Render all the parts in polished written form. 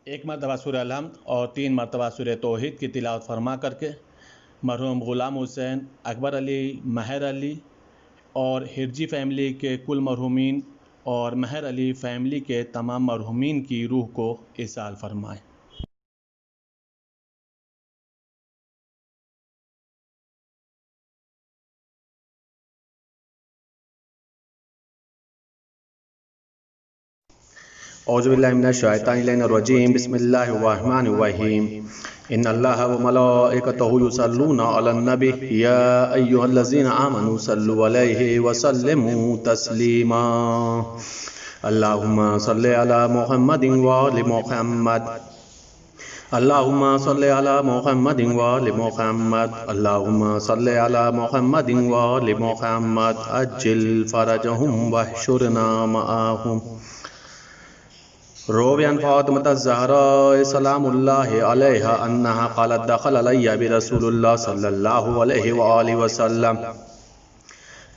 ایک مرتبہ سورہ الحمد اور 3 مرتبہ سورہ توحید کی تلاوت فرما کر کے مرحوم غلام حسین، اکبر علی، مہر علی اور ہرجی فیملی کے کل مرحومین اور مہر علی فیملی کے تمام مرحومین کی روح کو ایصال فرمائیں۔ اعوذ باللہ من الشیطان الرجیم، بسم اللہ الرحمن الرحیم۔ ان اللہ وملائکتہ یصلون علی النبی یا ایھا الذین آمنوا صلوا علیہ وسلموا تسلیما۔ اللہم صلی علی محمد وآل محمد، اللہم صلی علی محمد وآل محمد، اللہم صلی علی محمد وآل محمد، عجل فرجہم واحشرنا معاہم۔ روی عن فاطمة الزہراء سلام اللہ علیہا انہا قالت دخل علی برسول اللہ صلی اللہ علیہ وآلہ وسلم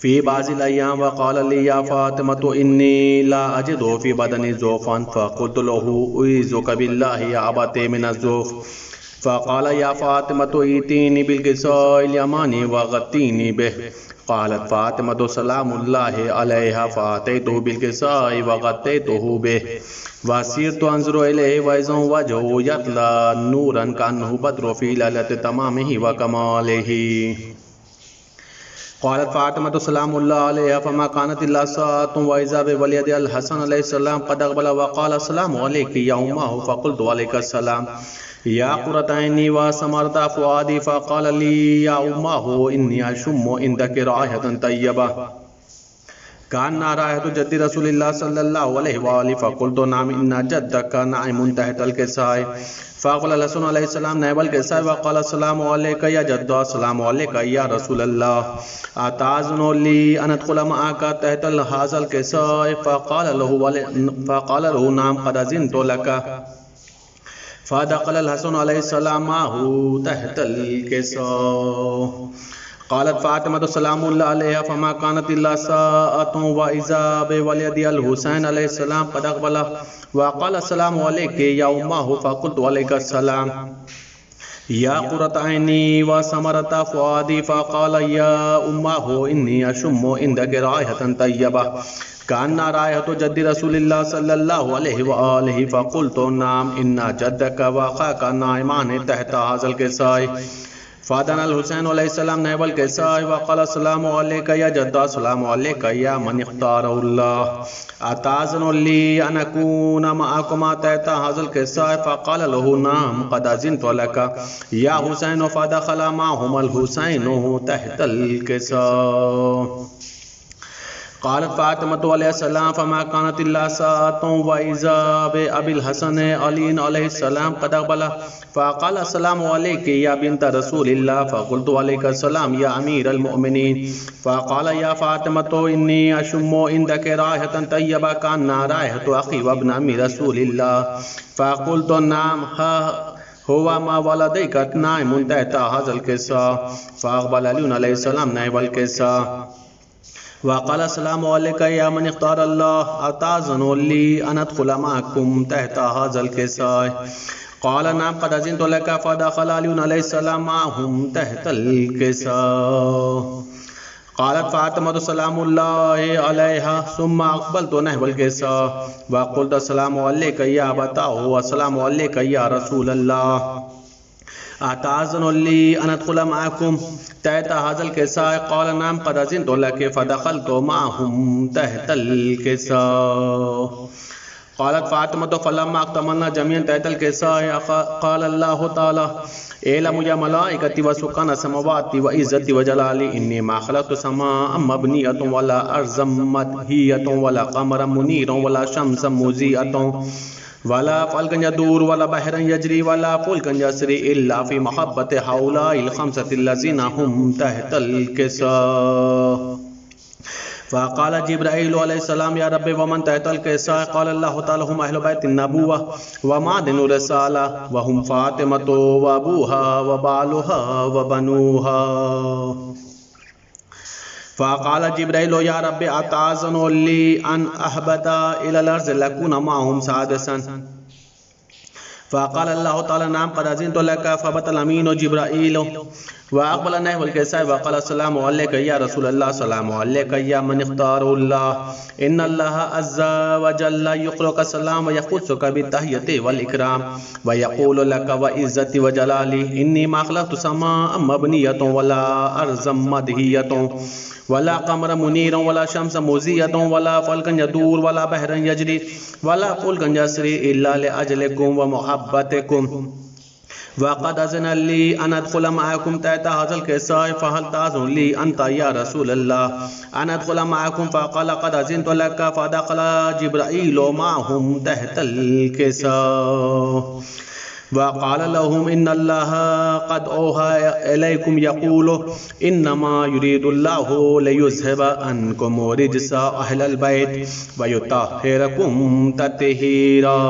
فی بعض الایام وقال لی یا فاطمة انی لا اجد فی بدنی ضعفا فقلت له اعوذک باللہ یا ابتی من الضعف فقال یا فاطمة ایتینی بالکساء الیمانی وغطینی بہ۔ قالت فاطمة سلام اللہ علیہا فاتیتہ بالکساء وغطیتہ بہ وسیرت انظر الیہ واذا وجهه یطلع نورا کانہ بدر فی لیلۃ تمامہ وکمالہ۔ قالت فاطمة سلام اللہ علیہا فما كانت الا ساعة واذا بولید الحسن علیہ السلام قد اقبل وقال السلام علیک یا امہ فقلت علیک السلام یا قرۃ عینی وثمرۃ فؤادی فقال لی یا امہ انی اشم عندک رائحة طیبہ کان رائحة جد رسول اللہ صلی اللہ علیہ وآلہ فقلت نعم ان جدک نائم تحت الکساء فاقبل الحسن علیہ السلام نائب الکساء وقال السلام علیک یا جد السلام علیک یا رسول اللہ اتاذن لی ان ادخل معک تحت هذا الکساء فقال له نعم قد اذنت لك فدخل الحسن علیہ السلام معه تحت الکساء۔ قالت فاطمة سلام اللہ علیہ فما كانت الا ساعة واذا بولید الحسین علیہ السلام قد اقبل وقال السلام علیک یا امہ فقلت علیک السلام یا قرۃ عینی وثمرۃ فؤادی فقال یا امہ انی اشم عندک رائحة طیبہ کان رائحة جد رسول اللہ صلی اللہ علیہ وآلہ فقلت نعم ان جدک واخاک نائمان تحت هذا الکساء فادنا الحسین علیہ السلام نائب الکساء وقال السلام علیک یا جد السلام علیک یا من اختار اللہ اتاذن لی ان اکون معکما تحت هذا الکساء فقال له نعم قد اذنت لك یا حسین فدخل معهم الحسین تحت الکساء۔ قالت فاطمة علیہ السلام فما كانت الا ساعة واذا بأبي الحسن علی علیہ السلام قد اقبل فقال السلام علیک یا بنت رسول اللہ فقلت علیک السلام یا امیر المؤمنین فقال یا فاطمة انی اشم عندک رائحة طیبہ کان رائحة اخی وابن امی رسول اللہ فقلت نعم ہوا ما ولدیک نائم تحت هذا الکساء فاقبل علی علیہ السلام نائب الکساء وقال السلام علیک یا من اختار اللہ اتاذن لی ان ادخل معکم تحت هذا الکساء قال نعم قد اذنت لك فدخل علی علیہ السلام معهم تحت الکساء۔ قالت فاطمة سلام اللہ علیہا ثم اقبلت نحو الکساء وقلت السلام علیک یا ابتاه والسلام علیک یا رسول اللہ اتاذن لی ان ادخل معکم تحت هذا الکساء قال نعم قد اذنت لك فدخلت معهم تحت الکساء۔ قالت فاطمة فلما اكتملنا جميعا تحت الکساء قال الله تعالى اعلموا يا ملائكتي وسكان السماوات وعزتي وجلالي اني ما خلقت سماء مبنية ولا ارضا مدهية ولا قمرا منيرا ولا شمسا مضيئة ولا فلكا يدور ولا بحرا يجري ولا فلكا يسري الا في محبة هؤلاء الخمسة الذين هم تحت الكساء۔ فقال جبرائيل عليه السلام يا رب ومن تحت الكساء قال الله تعالى هم اهل بيت النبوة ومعدن الرسالة وهم فاطمة وابوها وبالها وبنوها۔ فقال جبرائيل يا رب اتاذن لي ان اهبط الى الارض لكون معهم سادسا فقال الله تعالى نعم قد أذنت لك فبت الأمين جبرائيل وأقبل نحو الكساء وقال السلام عليك يا رسول الله السلام عليك يا من اختار الله إن الله عز وجل يقرأك السلام ويخصك بالتحية والإكرام ويقول لك وعزتي وجلالي إني ما خلقت سماء مبنية ولا أرضا مدهية ولا قمر منيرا ولا شمس مزية ولا فلكا يدور ولا بحرا يجري ولا فلكا يسري إلا لأجلكم ومحبتكم وقد أذن لي أن أدخل معكم تحت هذا الكساء فهل تأذن لي أنت يا رسول الله أن أدخل معكم فقال قد أذنت لك فدخل جبرائيل معهم تحت الكساء وقال لهم إن الله قد أوحى إليكم يقول إنما يريد الله ليذهب عنكم رجس أهل البيت ويطهركم تطهيرا.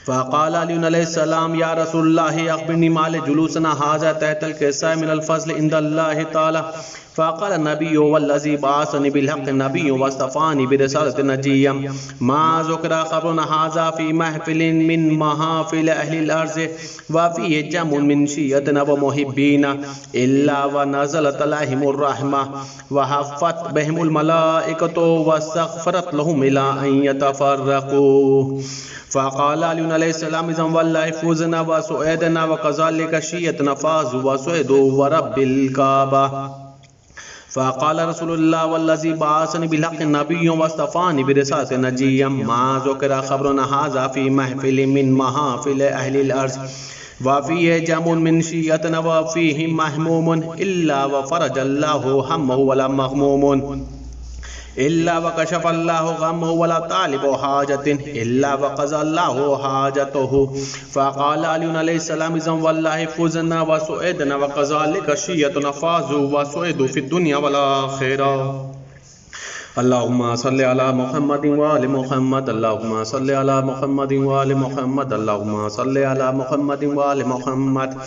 فقال علي عليه السلام يا رسول الله أخبرني ما لجلوسنا هذا تحت الكساء من الفضل عند الله تعالى. فقال النبي والذي بعثني بالحق النبي واصطفاني برسالة نجيا ما ذكر خبرنا هذا في محفل من محافل أهل الأرض وفيه جمع من شيعتنا ومحبين إلا ونزلت عليهم الرحمة وحفت بهم الملائكة واستغفرت لهم إلى أن يتفرقوا. فقال علي عليه السلام إذن والله فوزنا وسعيدنا وكذلك شيعتنا فازوا وسعدوا ورب الكعبة. فقال رسول الله والذي بعثني بالحق النبي واصطفاني برسالة نجيا ما ذكر خبرنا هذا في محفل من محافل أهل الأرض وفيه جمع من شيعتنا وفيه محموم إلا وفرج الله همه ولا مغموم إلا وكشف الله غمه ولا طالب حاجة إلا وقضى الله حاجته. فقال علي عليه السلام إذن والله فوزنا وسعدنا وكذلك شيعتنا فازوا وسعدوا في الدنيا والآخرة. اللهم صل على محمد وآل محمد اللهم صل على محمد وآل محمد اللهم صل على محمد وآل محمد.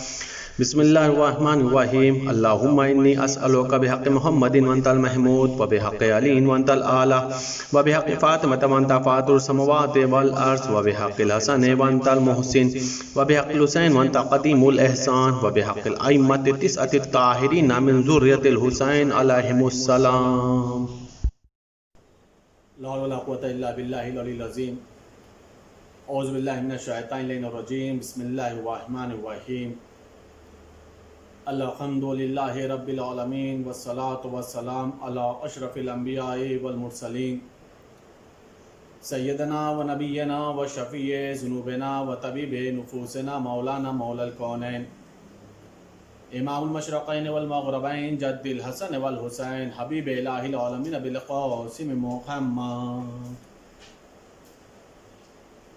بسم الله الرحمن الرحيم. اللهم إني أسألك بحق محمد وأنت المحمود وبحق علي وأنت الأعلى وبحق فاطمة وأنت فاطر السماوات والأرض وبحق الحسن وأنت المحسن وبحق الحسين وأنت قديم الإحسان وبحق الأئمة التسعة الطاهرين من ذرية الحسين عليهم السلام. لا حول ولا قوة إلا بالله العلي العظيم. أعوذ بالله من الشيطان الرجيم. بسم الله الرحمن الرحيم. الحمد لله رب العالمين والصلاة والسلام على أشرف الأنبياء والمرسلين سيدنا ونبينا وشفيع ذنوبنا وطبيب نفوسنا مولانا مولا الكونين إمام المشرقين والمغربين جد الحسن والحسين حبيب إله العالمين بالقاسم محمد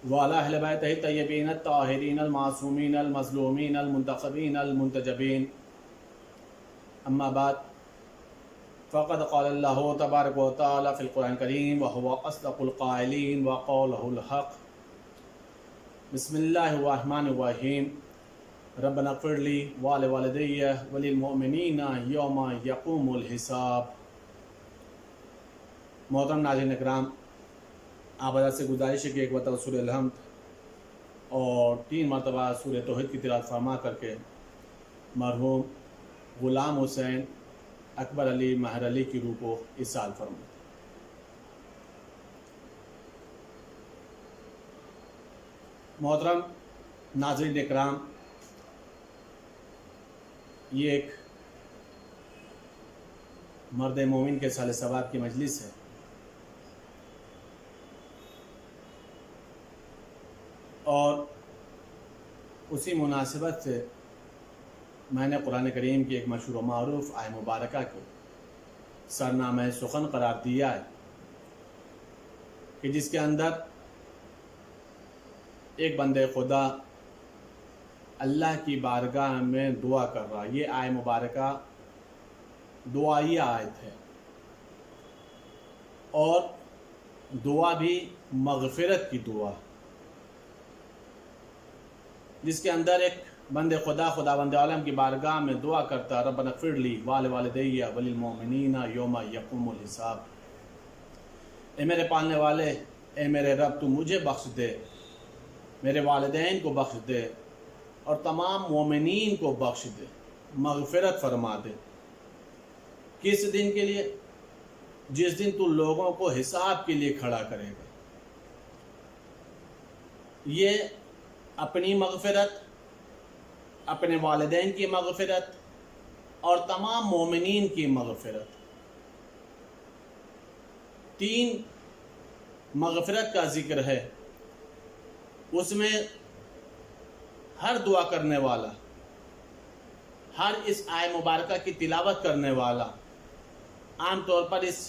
وعلى أهل بيته الطيبين الطاهرين المعصومين المظلومين المنتخبين المنتجبين. أما بعد فقد قال الله تبارك وتعالى في القرآن الكريم وهو أصدق القائلين وقوله الحق. بسم الله الرحمن الرحيم. ربنا اغفر لي ولوالدي وللمؤمنين يوم يقوم الحساب. محترم ناظرین اکرام، آپ حضرات سے گزارش ہے کہ ایک مرتبہ سورہ الحمد اور 3 مرتبہ سورہ توحید کی تلاوت فرما کر کے مرحوم غلام حسین اکبر علی مہر علی کی روح کو ایصال فرمائیں. محترم ناظرین اکرام، یہ ایک مرد مومن کے سال ثواب کی مجلس ہے. اور اسی مناسبت سے میں نے قرآن کریم کی ایک مشہور و معروف آیہ مبارکہ کو سرنامہ سخن قرار دیا ہے کہ جس کے اندر ایک بندے خدا اللہ کی بارگاہ میں دعا کر رہا. یہ آیہ مبارکہ دعائی آیت ہے اور دعا بھی مغفرت کی دعا، جس کے اندر ایک بند خداوند عالم کی بارگاہ میں دعا کرتا ربنا اغفر لی ولوالدی وللمؤمنین یوم یقوم الحساب. اے میرے پالنے والے، اے میرے رب تو مجھے بخش دے میرے والدین کو بخش دے اور تمام مومنین کو بخش دے، مغفرت فرما دے۔ کس دن کے لیے؟ جس دن تو لوگوں کو حساب کے لیے کھڑا کرے گا۔ یہ اپنی مغفرت، اپنے والدین کی مغفرت اور تمام مومنین کی مغفرت، 3 مغفرت کا ذکر ہے۔ اس میں ہر دعا کرنے والا، ہر اس آیہ مبارکہ کی تلاوت کرنے والا، عام طور پر اس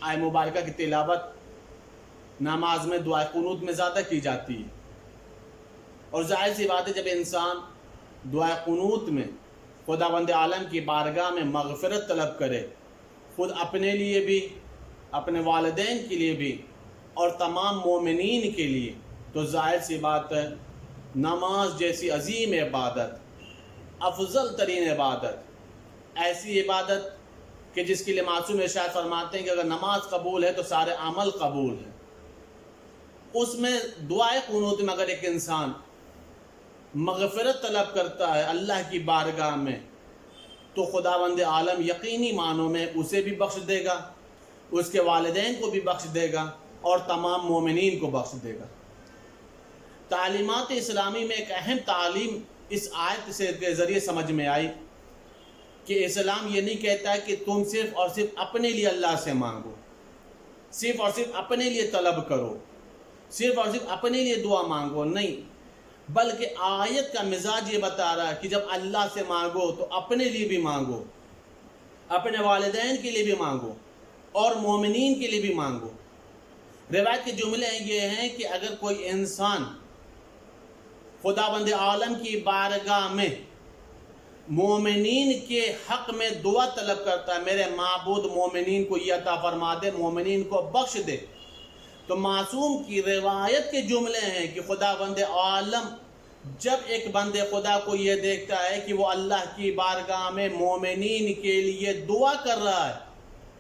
آیہ مبارکہ کی تلاوت نماز میں دعا قنوت میں زیادہ کی جاتی ہے، اور ظاہر سی بات ہے جب انسان دعا قنوت میں خداوند عالم کی بارگاہ میں مغفرت طلب کرے، خود اپنے لیے بھی، اپنے والدین کے لیے بھی اور تمام مومنین کے لیے، تو ظاہر سی بات ہے نماز جیسی عظیم عبادت، افضل ترین عبادت، ایسی عبادت کہ جس کے لیے معصوم ارشاد فرماتے ہیں کہ اگر نماز قبول ہے تو سارے عمل قبول ہیں، اس میں دعائے قنوت میں اگر ایک انسان مغفرت طلب کرتا ہے اللہ کی بارگاہ میں، تو خداوند عالم یقینی معنوں میں اسے بھی بخش دے گا، اس کے والدین کو بھی بخش دے گا اور تمام مومنین کو بخش دے گا۔ تعلیمات اسلامی میں ایک اہم تعلیم اس آیت کے ذریعے سمجھ میں آئی کہ اسلام یہ نہیں کہتا ہے کہ تم صرف اور صرف اپنے لیے اللہ سے مانگو، صرف اور صرف اپنے لیے طلب کرو، صرف اور صرف اپنے لیے دعا مانگو، نہیں، بلکہ آیت کا مزاج یہ بتا رہا ہے کہ جب اللہ سے مانگو تو اپنے لیے بھی مانگو، اپنے والدین کے لیے بھی مانگو اور مومنین کے لیے بھی مانگو۔ روایت کے جملے یہ ہیں کہ اگر کوئی انسان خداوند عالم کی بارگاہ میں مومنین کے حق میں دعا طلب کرتا ہے، میرے معبود مومنین کو یہ عطا فرما دے، مومنین کو بخش دے، تو معصوم کی روایت کے جملے ہیں کہ خداوند عالم جب ایک بندے خدا کو یہ دیکھتا ہے کہ وہ اللہ کی بارگاہ میں مومنین کے لیے دعا کر رہا ہے،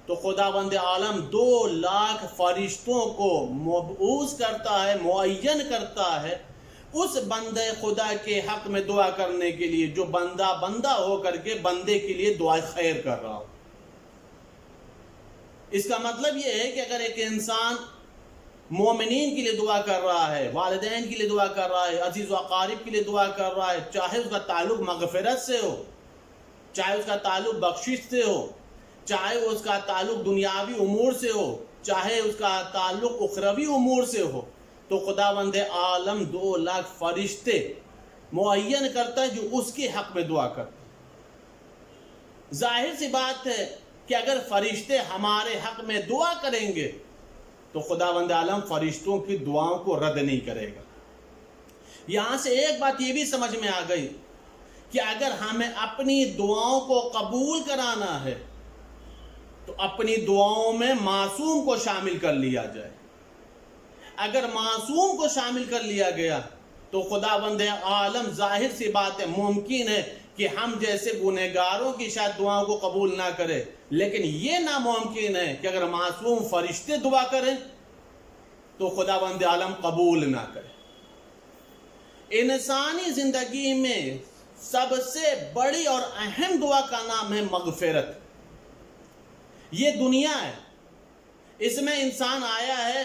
تو خداوند عالم 2 لاکھ فرشتوں کو مبعوث کرتا ہے، معین کرتا ہے اس بندے خدا کے حق میں دعا کرنے کے لیے جو بندہ ہو کر کے بندے کے لیے دعا خیر کر رہا ہو۔ اس کا مطلب یہ ہے کہ اگر ایک انسان مومنین کے لیے دعا کر رہا ہے، والدین کے لیے دعا کر رہا ہے، عزیز و اقارب کے لیے دعا کر رہا ہے، چاہے اس کا تعلق مغفرت سے ہو، چاہے اس کا تعلق بخشش سے ہو، چاہے اس کا تعلق دنیاوی امور سے ہو، چاہے اس کا تعلق اخروی امور سے ہو، تو خداوند عالم 2 لاکھ فرشتے معین کرتا ہے جو اس کے حق میں دعا کرتے ہیں۔ ظاہر سی بات ہے کہ اگر فرشتے ہمارے حق میں دعا کریں گے تو خداوند عالم فرشتوں کی دعاؤں کو رد نہیں کرے گا۔ یہاں سے ایک بات یہ بھی سمجھ میں آ گئی کہ اگر ہمیں اپنی دعاؤں کو قبول کرانا ہے تو اپنی دعاؤں میں معصوم کو شامل کر لیا جائے۔ اگر معصوم کو شامل کر لیا گیا تو خداوند عالم ظاہر سی بات ہے ممکن ہے کہ ہم جیسے گنہگاروں کی شاید دعاؤں کو قبول نہ کرے، لیکن یہ ناممکن ہے کہ اگر معصوم فرشتے دعا کریں تو خداوند عالم قبول نہ کرے۔ انسانی زندگی میں سب سے بڑی اور اہم دعا کا نام ہے مغفرت۔ یہ دنیا ہے، اس میں انسان آیا ہے،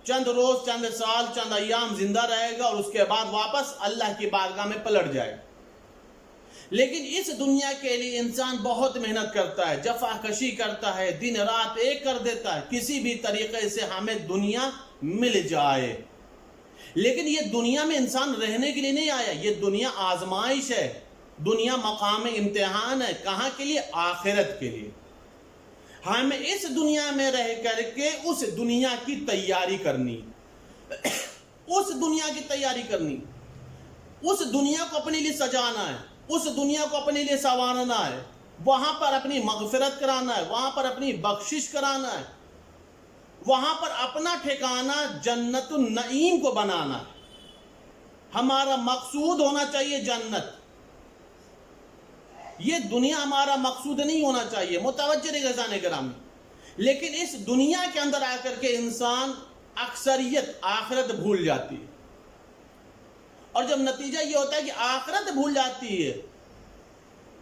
چند روز، چند سال، چند ایام زندہ رہے گا اور اس کے بعد واپس اللہ کی بارگاہ میں پلٹ جائے گا۔ لیکن اس دنیا کے لیے انسان بہت محنت کرتا ہے، جفا کشی کرتا ہے، دن رات ایک کر دیتا ہے، کسی بھی طریقے سے ہمیں دنیا مل جائے۔ لیکن یہ دنیا میں انسان رہنے کے لیے نہیں آیا، یہ دنیا آزمائش ہے، دنیا مقام امتحان ہے۔ کہاں کے لیے؟ آخرت کے لیے۔ ہمیں اس دنیا میں رہ کر کے اس دنیا کی تیاری کرنی، اس دنیا کی تیاری کرنی، اس دنیا کو اپنے لیے سجانا ہے، اس دنیا کو اپنے لیے سنوارنا ہے، وہاں پر اپنی مغفرت کرانا ہے، وہاں پر اپنی بخشش کرانا ہے، وہاں پر اپنا ٹھکانہ جنت النعیم کو بنانا ہے۔ ہمارا مقصود ہونا چاہیے جنت، یہ دنیا ہمارا مقصود نہیں ہونا چاہیے، متوجہ رہے گا گرامی۔ لیکن اس دنیا کے اندر آ کر کے انسان اکثریت آخرت بھول جاتی ہے۔ اور جب نتیجہ یہ ہوتا ہے کہ آخرت بھول جاتی ہے،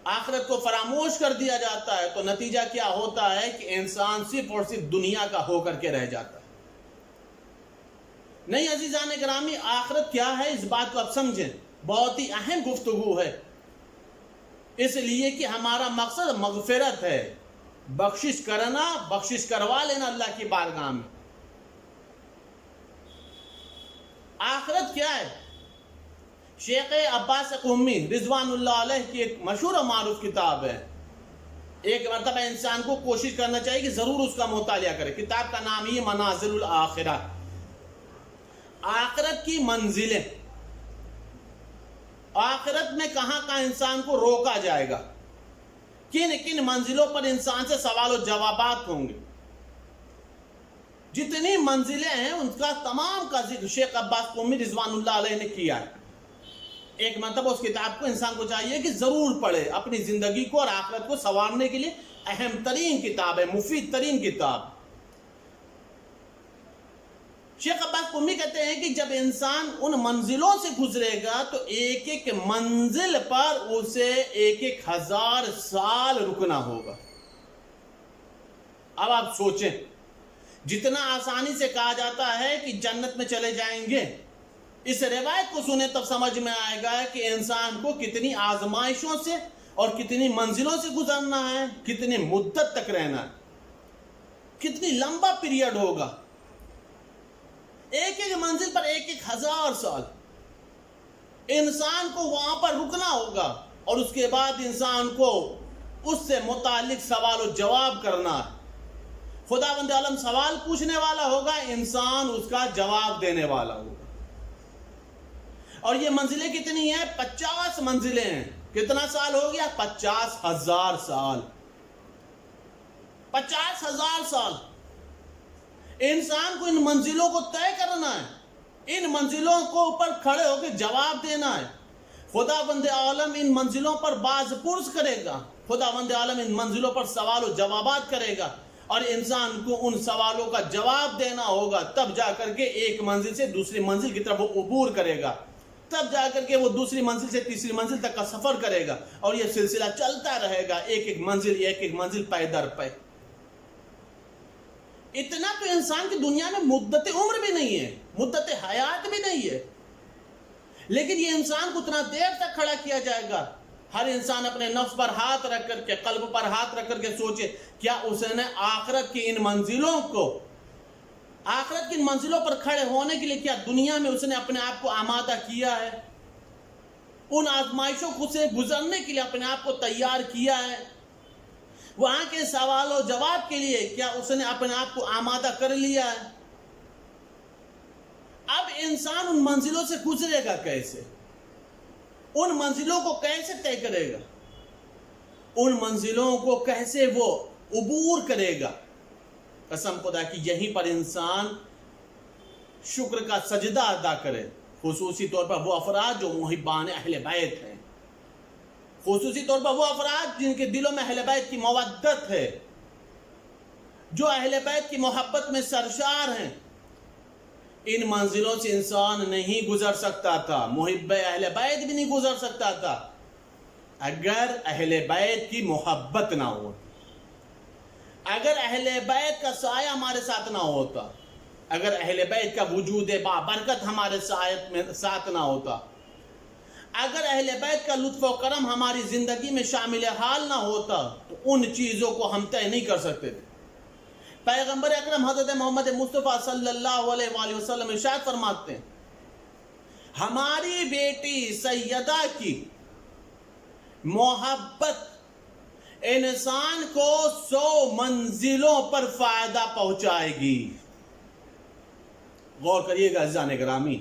آخرت کو فراموش کر دیا جاتا ہے، تو نتیجہ کیا ہوتا ہے کہ انسان صرف اور صرف دنیا کا ہو کر کے رہ جاتا ہے۔ نہیں عزیزان گرامی، آخرت کیا ہے اس بات کو آپ سمجھیں، بہت ہی اہم گفتگو ہے، اس لیے کہ ہمارا مقصد مغفرت ہے، بخشش کرنا، بخشش کروا لینا اللہ کی بارگاہ میں۔ آخرت کیا ہے؟ شیخ عباس قمی رضوان اللہ علیہ کی ایک مشہور و معروف کتاب ہے، ایک مرتبہ انسان کو کوشش کرنا چاہیے کہ ضرور اس کا مطالعہ کرے۔ کتاب کا نام یہ منازل الآخرہ، آخرت کی منزلیں، آخرت میں کہاں کہاں انسان کو روکا جائے گا، کن کن منزلوں پر انسان سے سوال و جوابات ہوں گے۔ جتنی منزلیں ہیں ان کا تمام کا ذکر شیخ عباس قمی رضوان اللہ علیہ نے کیا ہے۔ ایک مرتبہ اس کتاب کو انسان کو چاہیے کہ ضرور پڑھے، اپنی زندگی کو اور آخرت کو سنوارنے کے لیے اہم ترین کتاب ہے، مفید ترین کتاب۔ شیخ عباس قمی کہتے ہیں کہ جب انسان ان منزلوں سے گزرے گا تو ایک ایک منزل پر اسے 1000 سال رکنا ہوگا۔ اب آپ سوچیں، جتنا آسانی سے کہا جاتا ہے کہ جنت میں چلے جائیں گے، اس روایت کو سنیں تب سمجھ میں آئے گا کہ انسان کو کتنی آزمائشوں سے اور کتنی منزلوں سے گزرنا ہے، کتنی مدت تک رہنا ہے، کتنی لمبا پیریڈ ہوگا۔ ایک ایک منزل پر 1000 سال انسان کو وہاں پر رکنا ہوگا، اور اس کے بعد انسان کو اس سے متعلق سوال و جواب کرنا ہے۔ خداوند عالم سوال پوچھنے والا ہوگا، انسان اس کا جواب دینے والا ہوگا۔ اور یہ منزلیں کتنی ہیں؟ 50 منزلیں ہیں۔ کتنا سال ہو گیا؟ 50,000 سال۔ 50,000 سال انسان کو ان منزلوں کو طے کرنا ہے، ان منزلوں کو اوپر کھڑے ہو کے جواب دینا ہے۔ خداوند عالم ان منزلوں پر باز پرس کرے گا، خداوند عالم ان منزلوں پر سوال و جوابات کرے گا، اور انسان کو ان سوالوں کا جواب دینا ہوگا، تب جا کر کے ایک منزل سے دوسری منزل کی طرف وہ عبور کرے گا، تب جا کر کے وہ دوسری منزل سے تیسری منزل تک کا سفر کرے گا، اور یہ سلسلہ چلتا رہے گا، ایک ایک منزل پے در پے۔ اتنا تو انسان کی دنیا میں مدت عمر بھی نہیں ہے، مدت حیات بھی نہیں ہے، لیکن یہ انسان کو اتنا دیر تک کھڑا کیا جائے گا۔ ہر انسان اپنے نفس پر ہاتھ رکھ کر کے، قلب پر ہاتھ رکھ کر کے سوچے، کیا اس نے آخرت کی ان منزلوں کو، آخرت کی ان منزلوں پر کھڑے ہونے کے لیے کیا دنیا میں اس نے اپنے آپ کو آمادہ کیا ہے؟ ان آزمائشوں کو سے گزرنے کے لیے اپنے آپ کو تیار کیا ہے؟ وہاں کے سوال و جواب کے لیے کیا اس نے اپنے آپ کو آمادہ کر لیا ہے؟ اب انسان ان منزلوں سے گزرے گا کیسے؟ ان منزلوں کو کیسے طے کرے گا؟ ان منزلوں کو کیسے وہ عبور کرے گا؟ قسم خدا کی یہیں پر انسان شکر کا سجدہ ادا کرے، خصوصی طور پر وہ افراد جو محبان اہل بیت ہیں، خصوصی طور پر وہ افراد جن کے دلوں میں اہل بیت کی مودت ہے، جو اہل بیت کی محبت میں سرشار ہیں۔ ان منزلوں سے انسان نہیں گزر سکتا تھا، محب اہل بیت بھی نہیں گزر سکتا تھا اگر اہل بیت کی محبت نہ ہو، اگر اہل بیت کا سایہ ہمارے ساتھ نہ ہوتا، اگر اہل بیت کا وجود بابرکت ہمارے ساتھ نہ ہوتا، اگر اہل بیت کا لطف و کرم ہماری زندگی میں شامل حال نہ ہوتا، تو ان چیزوں کو ہم طے نہیں کر سکتے تھے۔ پیغمبر اکرم حضرت محمد مصطفیٰ صلی اللہ علیہ وآلہ وسلم ارشاد فرماتے ہیں، ہماری بیٹی سیدہ کی محبت انسان کو 100 منزلوں پر فائدہ پہنچائے گی۔ غور کریے گا عزیزان گرامی،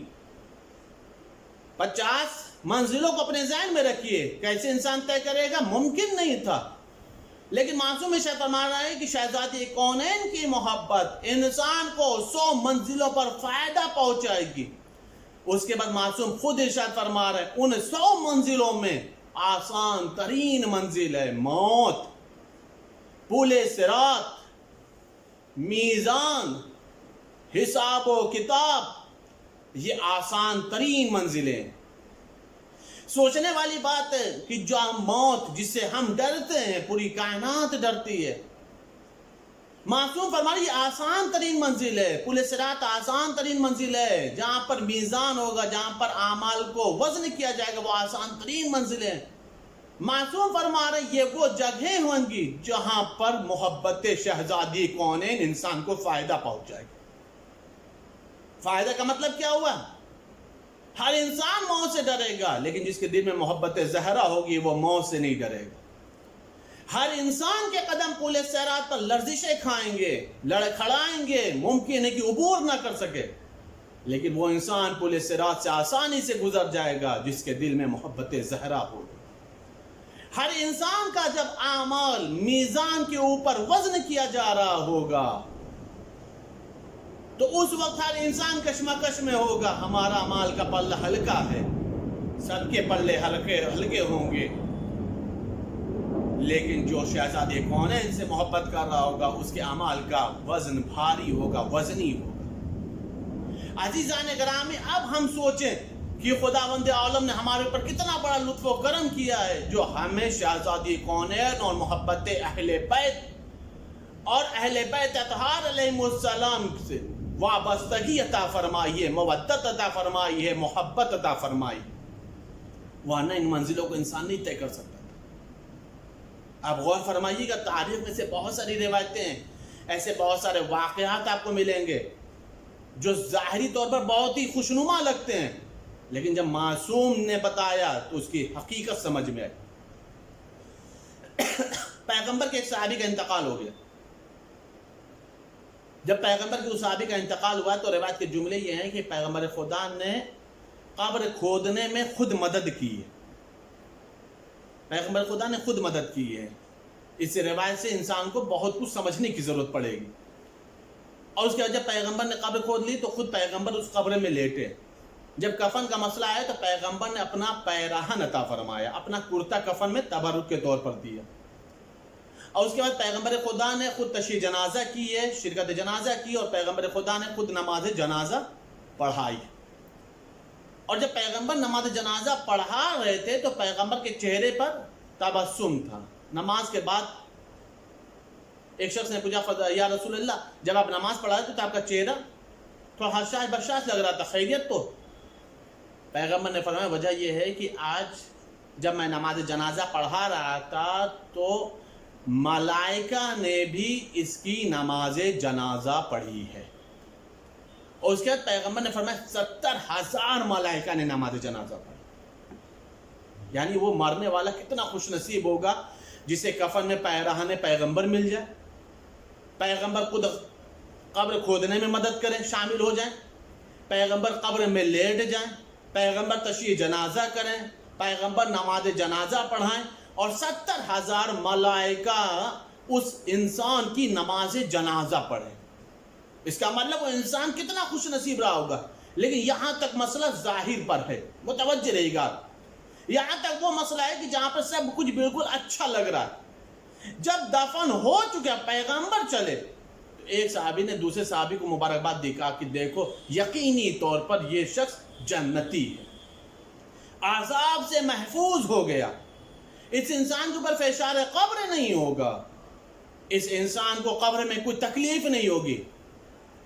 50 منزلوں کو اپنے ذہن میں رکھیے، کیسے انسان طے کرے گا؟ ممکن نہیں تھا، لیکن معصوم ارشاد فرما رہا ہے کہ شہزادی کونین کی محبت انسان کو 100 منزلوں پر فائدہ پہنچائے گی۔ اس کے بعد معصوم خود ارشاد فرما رہا ہے ان 100 منزلوں میں آسان ترین منزل ہے موت، پل صراط، میزان، حساب و کتاب، یہ آسان ترین منزلیں۔ سوچنے والی بات ہے کہ جو موت جس سے ہم ڈرتے ہیں پوری کائنات ڈرتی ہے. معصوم فرمایا یہ آسان ترین منزل ہے، پل صراط آسان ترین منزل ہے، جہاں پر میزان ہوگا، جہاں پر اعمال کو وزن کیا جائے گا، وہ آسان ترین منزل ہے. معصوم فرما رہے یہ وہ جگہیں ہوں گی جہاں پر محبت شہزادی کونین انسان کو فائدہ پہنچائے گا. فائدہ کا مطلب کیا ہوا؟ ہر انسان موت سے ڈرے گا، لیکن جس کے دل میں محبت زہرا ہوگی وہ موت سے نہیں ڈرے گا. ہر انسان کے قدم پل صراط پر لرزشیں کھائیں گے، لڑکھڑائیں گے، ممکن ہے کہ عبور نہ کر سکے، لیکن وہ انسان پل صراط سے آسانی سے گزر جائے گا جس کے دل میں محبت زہرا ہوگی. ہر انسان کا جب اعمال میزان کے اوپر وزن کیا جا رہا ہوگا تو اس وقت ہر انسان کشمکش میں ہوگا. ہمارا اعمال کا پلہ ہلکا ہے، سب کے پلے ہلکے ہوں گے، لیکن جو شہزادی کونین سے محبت کر رہا ہوگا اس کے اعمال کا وزن بھاری ہوگا، وزنی ہوگا. عزیزان گرامی، اب ہم سوچیں کہ خداوند عالم نے ہمارے اوپر کتنا بڑا لطف و کرم کیا ہے جو ہمیں شہزادی کونین اور محبت اہل بیت اور اہل بیت اطہار علیہ السلام سے وابستگی عطا فرمائی ہے، مودت عطا فرمائی ہے، محبت عطا فرمائی. ورنہ ان منزلوں کو انسان نہیں طے کر سکتا. آپ غور فرمائیے گا، تاریخ میں سے بہت ساری روایتیں ہیں، ایسے بہت سارے واقعات آپ کو ملیں گے جو ظاہری طور پر بہت ہی خوشنما لگتے ہیں، لیکن جب معصوم نے بتایا تو اس کی حقیقت سمجھ میں آئی. پیغمبر کے ایک صحابی کا انتقال ہو گیا. جب پیغمبر کے اس صحابی کا انتقال ہوا تو روایت کے جملے یہ ہیں کہ پیغمبر خدا نے قبر کھودنے میں خود مدد کی ہے. پیغمبر خدا نے خود مدد کی ہے. اس روایت سے انسان کو بہت کچھ سمجھنے کی ضرورت پڑے گی. اور اس کے بعد جب پیغمبر نے قبر کھود لی تو خود پیغمبر اس قبر میں لیٹے. جب کفن کا مسئلہ آیا تو پیغمبر نے اپنا پیراہن عطا فرمایا، اپنا کرتا کفن میں تبرک کے طور پر دیا. اور اس کے بعد پیغمبر خدا نے خود تشییع جنازہ کی ہے، شرکت جنازہ کی، اور پیغمبر خدا نے خود نماز جنازہ پڑھائی. اور جب پیغمبر نماز جنازہ پڑھا رہے تھے تو پیغمبر کے چہرے پر تبسم تھا. نماز کے بعد ایک شخص نے پوچھا یا رسول اللہ جب آپ نماز پڑھا رہے تو آپ کا چہرہ تھوڑا حشاش بشاش لگ رہا تھا، خیریت تو؟ پیغمبر نے فرمایا وجہ یہ ہے کہ آج جب میں نماز جنازہ پڑھا رہا تھا تو ملائکہ نے بھی اس کی نماز جنازہ پڑھی ہے. اور اس کے بعد پیغمبر نے فرمایا 70,000 ملائکہ نے نماز جنازہ پڑھی. یعنی وہ مرنے والا کتنا خوش نصیب ہوگا جسے کفن میں پیراہن پیغمبر مل جائے، پیغمبر خود قبر کھودنے میں مدد کریں، شامل ہو جائیں، پیغمبر قبر میں لیٹ جائیں، پیغمبر تشییع جنازہ کریں، پیغمبر نماز جنازہ پڑھائیں، اور 70,000 ملائکہ اس انسان کی نماز جنازہ پڑھیں. اس کا مطلب وہ انسان کتنا خوش نصیب رہا ہوگا. لیکن یہاں تک مسئلہ ظاہر پر ہے، متوجہ رہے گا. یہاں تک وہ مسئلہ ہے کہ جہاں پر سب کچھ بالکل اچھا لگ رہا ہے. جب دفن ہو چکا پیغمبر چلے تو ایک صحابی نے دوسرے صحابی کو مبارکباد دی، کہا کہ دیکھو یقینی طور پر یہ شخص جنتی ہے، عذاب سے محفوظ ہو گیا، اس انسان کے اوپر فشار قبر نہیں ہوگا، اس انسان کو قبر میں کوئی تکلیف نہیں ہوگی.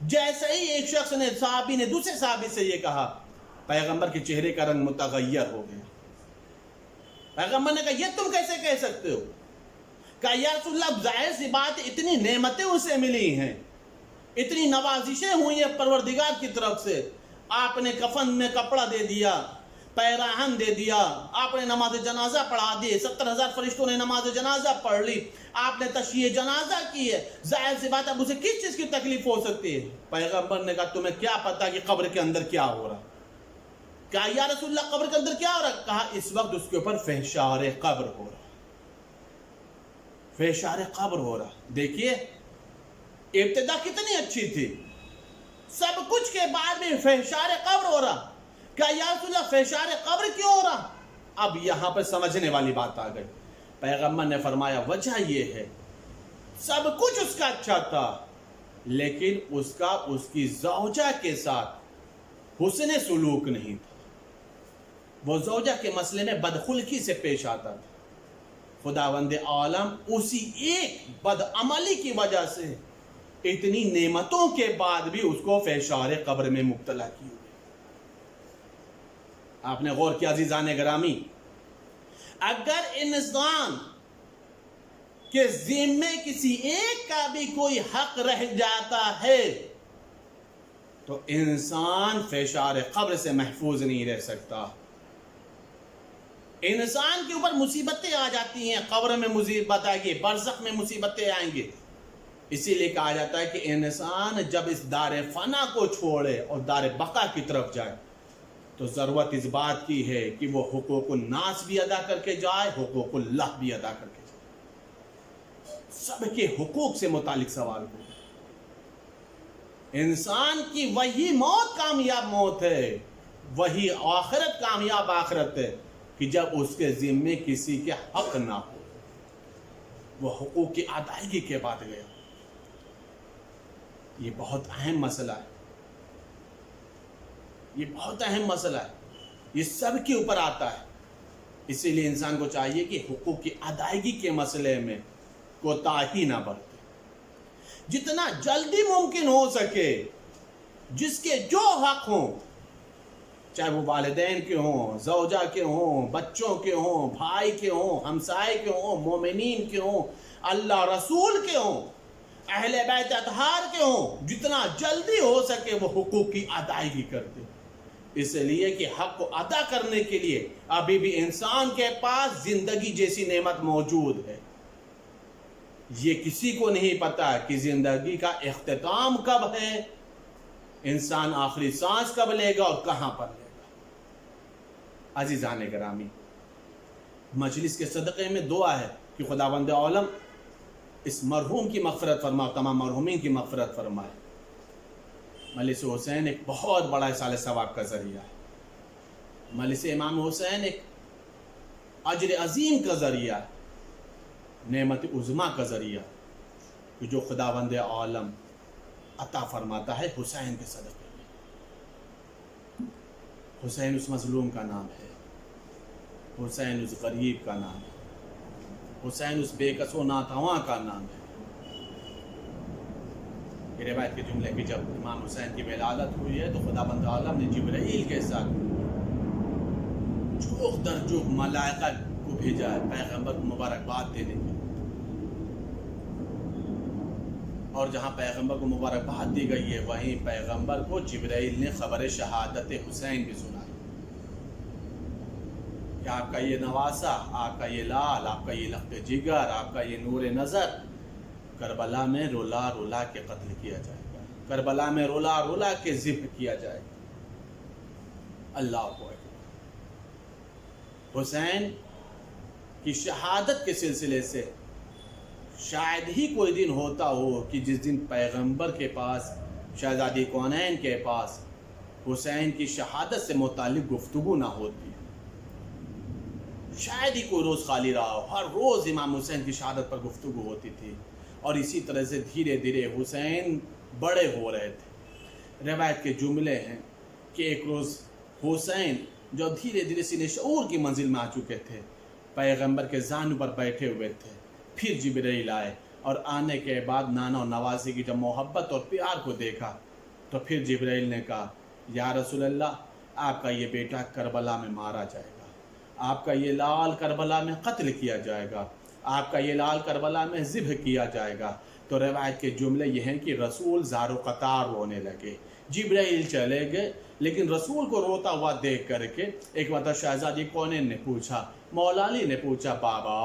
جیسے ہی ایک شخص نے صحابی نے دوسرے صحابی سے یہ کہا، پیغمبر کے چہرے کا رنگ متغیر ہو گیا. پیغمبر نے کہا یہ تم کیسے کہہ سکتے ہو؟ کہا یا رسول اللہ ظاہر سی بات، اتنی نعمتیں اسے ملی ہیں، اتنی نوازشیں ہوئی ہیں پروردگار کی طرف سے. آپ نے کفن میں کپڑا دے دیا، پیراہن دے دیا، آپ نے نماز جنازہ پڑھا دی، 70,000 فرشتوں نے نماز جنازہ پڑھ لی، آپ نے تشییع جنازہ کی ہے. ظاہر سی بات اب اسے کس چیز کی تکلیف ہو سکتی ہے؟ پیغمبر نے کہا تمہیں کیا پتا کہ قبر کے اندر کیا ہو رہا؟ کہا یا رسول اللہ قبر کے اندر کیا ہو رہا؟ کہا اس وقت اس کے اوپر فحشار قبر ہو رہا، فحشار قبر ہو رہا. دیکھیے ابتدا کتنی اچھی تھی، سب کچھ کے بعد میں فحشار قبر ہو رہا. کہا یا رسول اللہ فحشار قبر کیوں ہو رہا؟ اب یہاں پر سمجھنے والی بات آ گئی. پیغمبر نے فرمایا وجہ یہ ہے سب کچھ اس کا اچھا تھا، لیکن اس کا اس کی زوجہ کے ساتھ حسن سلوک نہیں تھا. وہ زوجہ کے مسئلے میں بدخلقی سے پیش آتا تھا. خداوند عالم اسی ایک بدعملی کی وجہ سے اتنی نعمتوں کے بعد بھی اس کو فحشار قبر میں مبتلا کی. آپ نے غور کیا عزیزان گرامی؟ اگر انسان کے ذمے کسی ایک کا بھی کوئی حق رہ جاتا ہے تو انسان فحشار قبر سے محفوظ نہیں رہ سکتا. انسان کے اوپر مصیبتیں آ جاتی ہیں، قبر میں مصیبت آئے گی، برزخ میں مصیبتیں آئیں گی. اسی لیے کہا جاتا ہے کہ انسان جب اس دار فنا کو چھوڑے اور دار بقا کی طرف جائے تو ضرورت اس بات کی ہے کہ وہ حقوق الناس بھی ادا کر کے جائے، حقوق اللہ بھی ادا کر کے جائے، سب کے حقوق سے متعلق سوال ہو. انسان کی وہی موت کامیاب موت ہے، وہی آخرت کامیاب آخرت ہے کہ جب اس کے ذمے کسی کے حق نہ ہو، وہ حقوق کی ادائیگی کے بعد گیا. یہ بہت اہم مسئلہ ہے، یہ بہت اہم مسئلہ ہے، یہ سب کے اوپر آتا ہے. اسی لیے انسان کو چاہیے کہ حقوق کی ادائیگی کے مسئلے میں کوتاہی نہ برتے، جتنا جلدی ممکن ہو سکے جس کے جو حق ہوں، چاہے وہ والدین کے ہوں، زوجہ کے ہوں، بچوں کے ہوں، بھائی کے ہوں، ہمسائے کے ہوں، مومنین کے ہوں، اللہ رسول کے ہوں، اہل بیت اطہار کے ہوں، جتنا جلدی ہو سکے وہ حقوق کی ادائیگی کرتے. اس لیے کہ حق کو ادا کرنے کے لیے ابھی بھی انسان کے پاس زندگی جیسی نعمت موجود ہے. یہ کسی کو نہیں پتا کہ زندگی کا اختتام کب ہے، انسان آخری سانس کب لے گا اور کہاں پر لے گا. عزیزان گرامی، مجلس کے صدقے میں دعا ہے کہ خداوند عالم اس مرحوم کی مغفرت فرمائے، تمام مرحومین کی مغفرت فرمائے. مجلس حسین ایک بہت بڑا اصال ثواب کا ذریعہ ہے. مجلس امام حسین ایک اجر عظیم کا ذریعہ ہے، نعمت عظمیٰ کا ذریعہ کہ جو خداوند عالم عطا فرماتا ہے حسین کے صدقے میں. حسین اس مظلوم کا نام ہے، حسین اس غریب کا نام ہے، حسین اس بے کس و ناتواں کا نام ہے. یہ روایت کے جملے کہ جب امام حسین کی ولادت ہوئی ہے تو خداوند عالم نے جبرائیل کے ساتھ جوخ در جوخ ملائکہ کو بھیجا ہے پیغمبر کو مبارکباد دینے کے. اور جہاں پیغمبر کو مبارکباد دی گئی ہے وہیں پیغمبر کو جبرائیل نے خبر شہادت حسین بھی سنائی کہ آپ کا یہ نواسا، آپ کا یہ لال، آپ کا یہ لخت جگر، آپ کا یہ نور نظر کربلا میں رولا رولا کے قتل کیا جائے گا، کربلا میں رولا رولا کے ذبح کیا جائے گا. اللہ کو حسین کی شہادت کے سلسلے سے شاید ہی کوئی دن ہوتا ہو کہ جس دن پیغمبر کے پاس، شہزادی کونین کے پاس حسین کی شہادت سے متعلق گفتگو نہ ہوتی. شاید ہی کوئی روز خالی رہا ہو، ہر روز امام حسین کی شہادت پر گفتگو ہوتی تھی. اور اسی طرح سے دھیرے دھیرے حسین بڑے ہو رہے تھے. روایت کے جملے ہیں کہ ایک روز حسین جو دھیرے دھیرے سینے شعور کی منزل میں آ چکے تھے، پیغمبر کے زانو پر بیٹھے ہوئے تھے. پھر جبرائیل آئے اور آنے کے بعد نانا و نوازی کی جب محبت اور پیار کو دیکھا تو پھر جبرائیل نے کہا یا رسول اللہ، آپ کا یہ بیٹا کربلا میں مارا جائے گا، آپ کا یہ لال کربلا میں قتل کیا جائے گا، آپ کا یہ لال کربلا میں ذبح کیا جائے گا. تو روایت کے جملے یہ ہیں کہ رسول زار و قطار رونے لگے. جبرائیل چلے گئے لیکن رسول کو روتا ہوا دیکھ کر کے ایک مرتبہ شہزادی کونین نے پوچھا، مولا علی نے پوچھا، بابا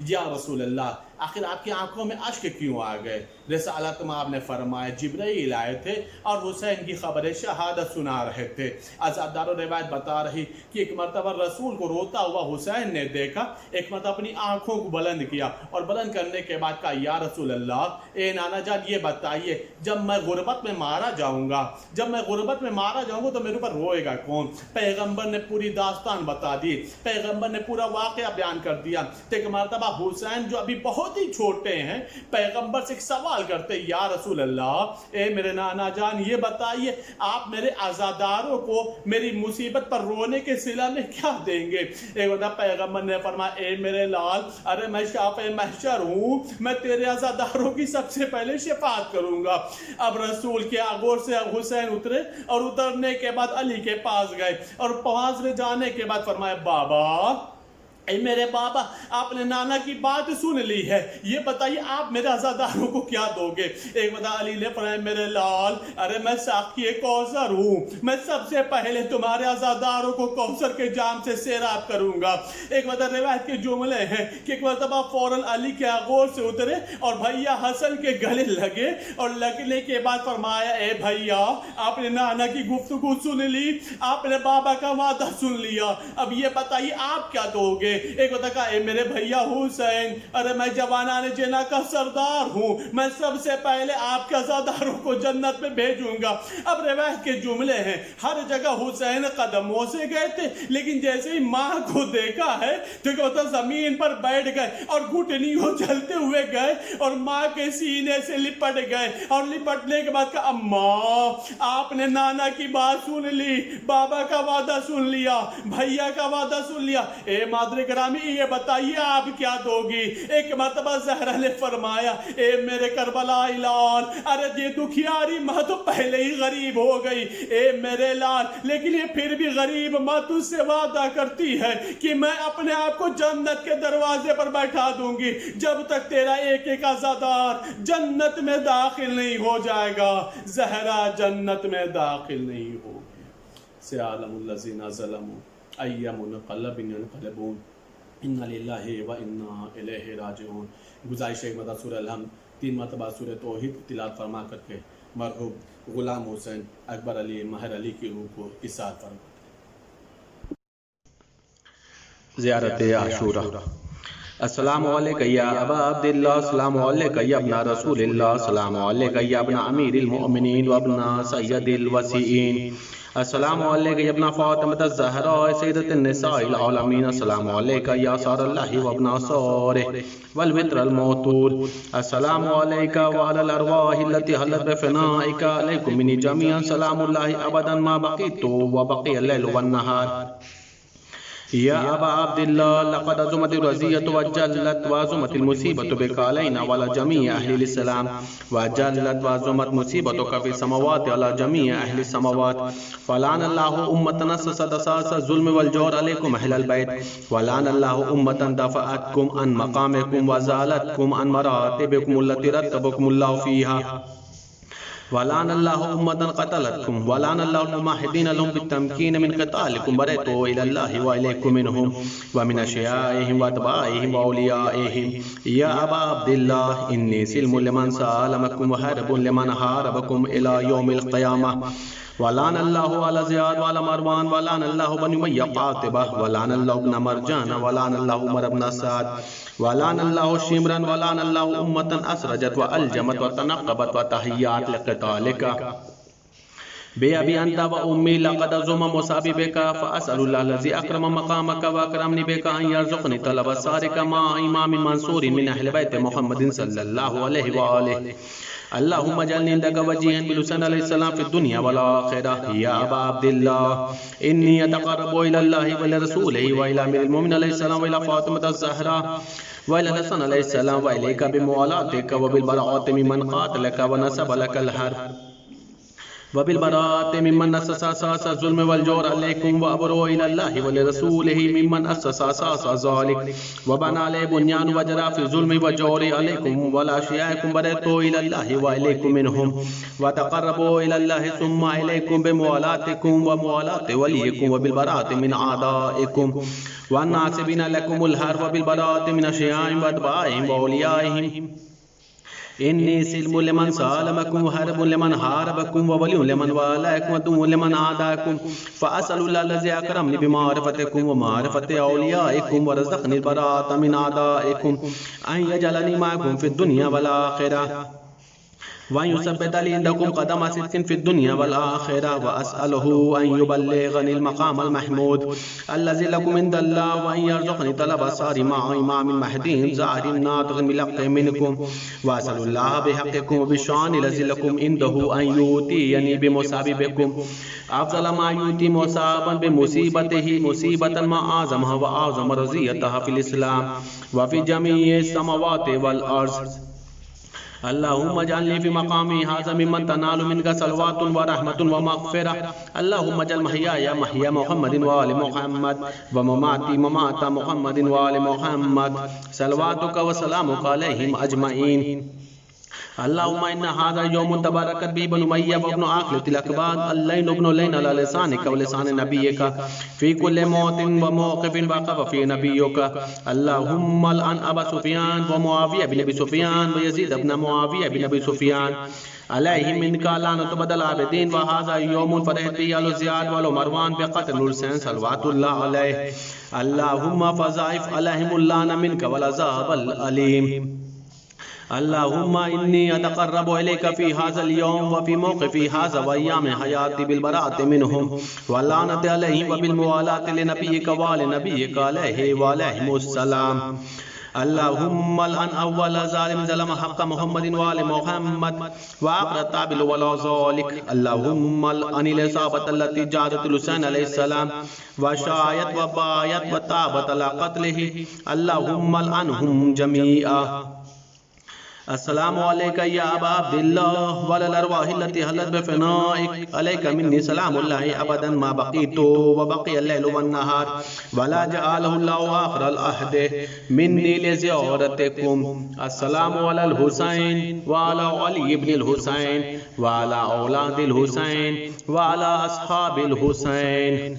یا رسول اللہ آخر آپ کی آنکھوں میں اشک کیوں آ گئے؟ رسالت میں آپ نے فرمایا جبرائیل آئے تھے اور حسین کی خبر شہادت سنا رہے تھے. عزادار و روایت بتا رہی کہ ایک مرتبہ رسول کو روتا ہوا حسین نے دیکھا، ایک مرتبہ اپنی آنکھوں کو بلند کیا اور بلند کرنے کے بعد کہا یا رسول اللہ، اے نانا جان یہ بتائیے جب میں غربت میں مارا جاؤں گا، جب میں غربت میں مارا جاؤں گا تو میرے اوپر روئے گا کون؟ پیغمبر نے پوری داستان بتا دی، پیغمبر نے پورا واقعہ بیان کر دیا. تو ایک مرتبہ حسین جو ابھی بہت ہی چھوٹے ہیں پیغمبر سے ایک سوال کرتے, یا رسول اللہ, اے میرے نانا جان یہ بتائیے آپ میرے عزاداروں کو میری مصیبت پر رونے کے صلہ میں کیا دیں گے؟ ایک بتا پیغمبر نے فرمایا, اے میرے لال, ارے میں شافع محشر ہوں, میں تیرے عزاداروں کی سب سے پہلے شفاعت کروں گا. اب رسول کے آغور سے حسین اترے اور اترنے کے بعد علی کے پاس گئے اور پاس میں جانے کے بعد فرمایا, بابا, اے میرے بابا, آپ نے نانا کی بات سن لی ہے, یہ بتائیے آپ میرے عزاداروں کو کیا دو گے؟ ایک بتا علی نے فرمایا, میرے لال, ارے میں ساقی کوثر ہوں, میں سب سے پہلے تمہارے عزاداروں کو کوثر کے جام سے سیراب کروں گا. ایک بتا روایت کے جملے ہیں کہ ایک مرتبہ فوراً علی کے آغور سے اترے اور بھیا حسن کے گلے لگے اور لگنے کے بعد فرمایا, اے بھیا, آپ نے نانا کی گفتگو سن لی, آپ نے بابا کا وعدہ سن لیا, اب یہ بتائیے آپ کیا دو گے؟ ایک بتا کہا, اے میرے بھیا حسین, ارے میں جوانان جنا کا سردار ہوں, میں سب سے پہلے آپ کے عزاداروں کو جنت میں بھیجوں گا. اب روایت کے جملے ہیں, ہر جگہ حسین قدموں سے گئے تھے, لیکن جیسے ہی ماں کو دیکھا ہے تو زمین پر بیٹھ گئے اور گھٹنیوں چلتے ہوئے گئے اور ماں کے سینے سے لپٹ گئے اور لپٹنے کے بعد کہا, اماں, آپ نے نانا کی بات سن لی, بابا کا وعدہ سن لیا, بھیا کا وعدہ سن لیا, اے مادر گرامی یہ بتائیے آپ کیا دو گی؟ ایک مرتبہ زہرا نے فرمایا, اے میرے کربلائی لال, ارے یہ دکھیاری ماں تو پہلے ہی غریب ہو گئی, اے میرے لال, لیکن یہ پھر بھی غریب ماں تجھ سے وعدہ کرتی ہے کہ میں اپنے آپ کو جنت کے دروازے پر بیٹھا دوں گی جب تک تیرا ایک ایک عزادار جنت میں داخل نہیں ہو جائے گا. زہرا جنت میں داخل نہیں ہوگی. سیعلم الذین ظلموا ای منقلب ینقلبون ان للہ و انا الیہ راجعون. گزارش ہے مدد سورہ الحمد 3 مرتبہ سورہ توحید تلاوت فرما کر کے مرحوم غلام حسین اکبر علی مہر علی کی روح کو احسان فرما. زیارت عاشورہ. السلام علیکم یا ابا عبداللہ, السلام علیکم یا ابن رسول اللہ, السلام علیکم یا ابن امیر المؤمنین و ابن سید الوسیین, السلام علیکم یا ابن فاطمہ الزہراء سیدۃ النساء العالمین, السلام علیکم یا صار اللہ و ابن صارہ والوتر الموتور, السلام علیکم وعلی الارواح التي حلت بفنائک, علیکم منی جمیعا سلام اللہ ابدا ما بقیت و بقی اللیل والنہار. یا ابا عبداللہ, لقد عظمت الرزیۃ وجلت وعظمت المصیبت بک علینا وعلی جمیع اہل الاسلام, وجلت وعظمت مصیبتک فی السماوات علی جمیع اہل السماوات, فلعن اللہ امة اسست اساس الظلم والجور علیکم اہل البیت, ولعن اللہ امة دفعتکم عن مقامکم وزالتکم عن مراتبکم التي رتبکم اللہ فیہا, ولعن اللہ امة قتلتکم, ولعن اللہ المماحدین لهم بالتمکین من قتالکم, برئتو الى اللہ و الیکم منہم ومن اشیائهم واتباعهم واولیائهم. یا ابا عبداللہ, انی سلم لمن سالمکم وحرب لمن حاربکم الى یوم القیامہ, ولعن اللہ علی زیاد وعلی مروان, ولعن اللہ بن امیہ قاطبہ, ولعن اللہ ابن مرجان, ولعن اللہ عمر ابن سعد, ولعن اللہ شمرن, ولعن اللہ امة اسرجت والجمت وتنقبت وتحیات لقتالک. بے ابی انت و امی لقد عظم مصابی بک, فاسأل اللہ الذی اکرم مقامک واکرمنی بک ان یرزقنی طلب السارک مع امام منصور من اہل بیت محمد صلی اللہ علیہ وآلہ. اللہم اجعلنی عندک وجیہا بالحسین علیہ السلام فی الدنیا والآخرہ. یا ابا عبداللہ, انی اتقرب الی اللہ ولرسولہ والی امیر المومنین علیہ السلام والی فاطمۃ الزہراء والی الحسن علیہ السلام والیک بموالاتک وبالبراءۃ ممن قاتلک ونصب لک الحرب وبالبراءة ممن أسس أساس الظلم والجور عليكم وأبروا إلى الله ولرسوله ممن أسس أساس ذلك وبنى عليه بنيان وجرى في الظلم والجور عليكم ولا أشياءكم برئتوا إلى الله وإليكم منهم وتقربوا إلى الله ثم إليكم بموالاتكم وموالاة وليكم وبالبراءة من أعدائكم والناصبين لكم الحرب وبالبراءة من أشيائهم وأتباعهم وأوليائهم. انی سلم لمن سالمکم وحرب لمن حاربکم وولی لمن والیکم ودو لمن عاداکم, فاسأل اللہ الذی اکرمنی بمعرفتکم ومعرفت اولیائکم ورزقنی البراءة من اعدائکم ان یجعلنی معکم فی الدنیا والآخرہ. وأن يثبت لي عندكم قدم صدق في الدنيا والآخرة وأسأله أن يبلغني المقام المحمود الذي لكم عند الله وأن يرزقني طلب الصار مع إمام المهدي زاهد ناطق بلقط منكم وأسأل الله بحقكم وبالشان الذي لكم عنده أن يؤتيني بمصابكم أفضل ما يؤتي مصابا بمصيبته مصيبة ما أعظمها وأعظم رزيتها في الإسلام وفي جميع السماوات والأرض. اللهم اجعلني في مقامي هذا ممن تنال منك صلوات ورحمة ومغفرة. اللهم اجعل محياي محيا محمد وآل محمد ومماتي ممات محمد وآل محمد صلواتك وسلامك عليهم أجمعين. اللهم إن هذا يوم تباركت به بنو أمية وابن عاقلة الأكباد اللين ابن لين على لسانك ولسان نبيك في كل موت وموقف وقف في نبيك. اللهم الآن أبا سفيان ومعاوية بن أبي سفيان ويزيد بن معاوية بن أبي سفيان عليهم منك لعنة بدل العابدين. وهذا يوم فرحت به آل زياد وآل مروان بقتل الحسين صلوات الله عليه. اللهم فضاعف عليهم اللعنة منك والعذاب الأليم. اللهم إني أتقرب إليك في هذا اليوم وفي موقفي هذا وأيام حياتي بالبراءة منهم واللعنة عليهم وبالموالاة لنبيك ولنبيك عليه وعليهم السلام. اللهم الآن أول ظالم ظلم حق محمد وآل محمد وآخر التابل ولا ذلك. اللهم الآن الإصابة التي جاءت الحسين عليه السلام وشايت وبايت وتابت على قتله. اللهم الآنهم جميعا. السلام عليك يا أبا عبد الله وعلى الأرواح التي حلت بفنائك. عليك مني سلام الله أبدا ما بقيت وبقي الليل والنهار ولا جعله الله آخر العهد مني لزيارتكم. السلام على الحسين وعلى علي بن الحسين وعلى أولاد الحسين وعلى أصحاب الحسين.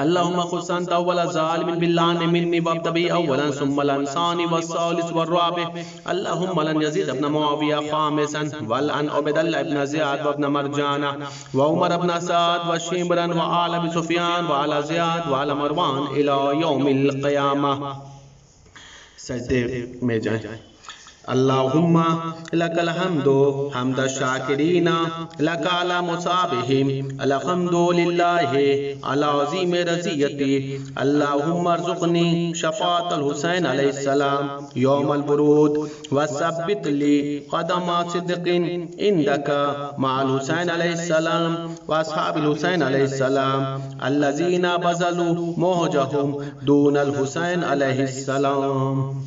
اللهم خص أنت أول ظالم باللعن مني وابدأ بي أولا ثم الأنصاني والثالث والرابع. اللهم لن يزيد ابن معاوية خامسا والآن عبد الله بن زياد وابن مرجانة وعمر بن سعد وشمرا وآل أبي سفيان وعلى زياد وعلى مروان إلى يوم القيامة. سجدے میں جائیں. اللهم لك الحمد حمد الشاكرين لك على مصابهم. الحمد لله على عظيم رزيتي. اللهم ارزقني شفاعة الحسين عليه السلام يوم البرود وثبت لي قدم صدق عندك مع الحسين عليه السلام وأصحاب الحسين عليه السلام الذين بذلوا موجهم دون الحسين عليه السلام.